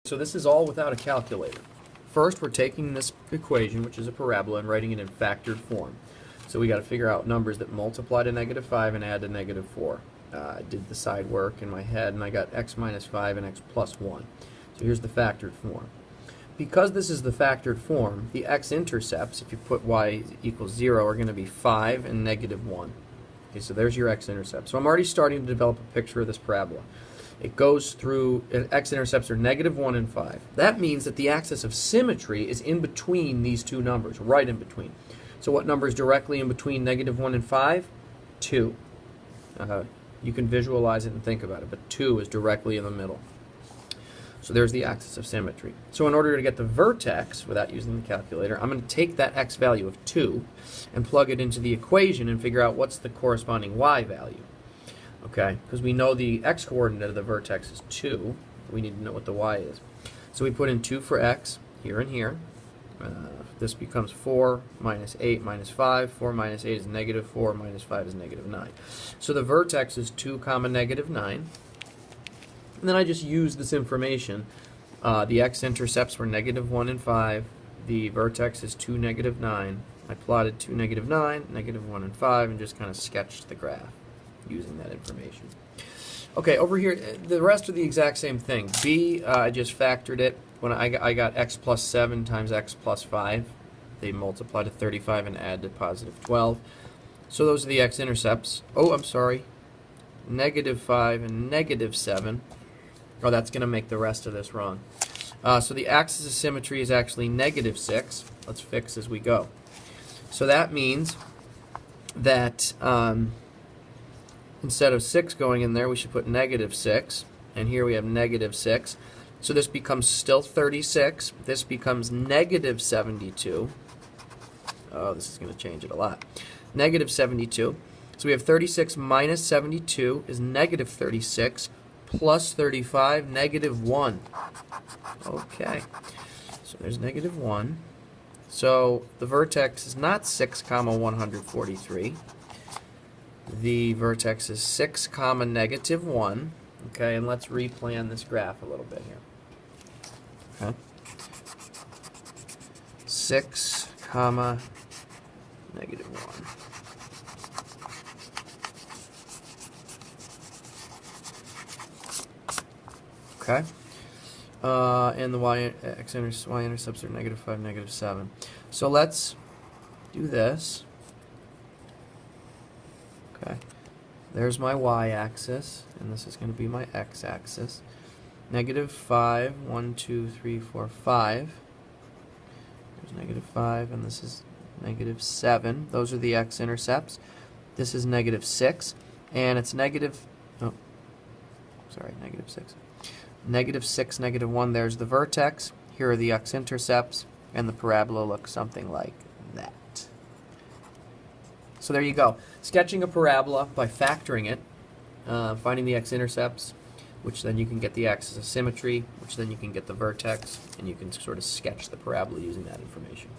So this is all without a calculator. First, we're taking this equation, which is a parabola, and writing it in factored form. So we got to figure out numbers that multiply to -5 and add to -4. I did the side work in my head, and I got x minus 5 and x plus 1. So here's the factored form. Because this is the factored form, the x-intercepts, if you put y equals 0, are going to be 5 and -1. Okay, so there's your x-intercept. So I'm already starting to develop a picture of this parabola. It goes through, x-intercepts are -1 and 5. That means that the axis of symmetry is in between these two numbers, right in between. So what number is directly in between -1 and 5? 2. You can visualize it and think about it, but 2 is directly in the middle. So there's the axis of symmetry. So in order to get the vertex, without using the calculator, I'm going to take that x value of 2 and plug it into the equation and figure out what's the corresponding y value. Okay, because we know the x-coordinate of the vertex is 2. We need to know what the y is. So we put in 2 for x, here and here. This becomes 4 minus 8 minus 5. 4 minus 8 is -4, minus 5 is -9. So the vertex is 2 comma -9. And then I just use this information. The x-intercepts were -1 and 5. The vertex is 2, -9. I plotted 2, -9, -1 and 5, and just kind of sketched the graph using that information. Okay, over here, the rest are the exact same thing. B, I just factored it. When I got x plus 7 times x plus 5. They multiply to 35 and add to +12. So those are the x-intercepts. Oh, I'm sorry. -5 and -7. Oh, that's going to make the rest of this wrong. So the axis of symmetry is actually -6. Let's fix as we go. So that means that instead of 6 going in there, we should put -6. And here we have -6. So this becomes still 36. This becomes -72. Oh, this is going to change it a lot. -72. So we have 36 minus 72 is -36 plus 35, -1. Okay. So there's -1. So the vertex is not 6 comma 143. The vertex is 6 comma -1. Okay, and let's replan this graph a little bit here. Okay. 6 comma -1. Okay. And the y-intercepts are -5, -7. So let's do this. Okay. There's my y-axis, and this is going to be my x-axis. -5, 1, 2, 3, 4, 5. There's -5, and this is -7. Those are the x-intercepts. This is -6, and it's -6. -6, -1. There's the vertex. Here are the x-intercepts, and the parabola looks something like that. So there you go. Sketching a parabola by factoring it, finding the x-intercepts, which then you can get the axis of symmetry, which then you can get the vertex, and you can sort of sketch the parabola using that information.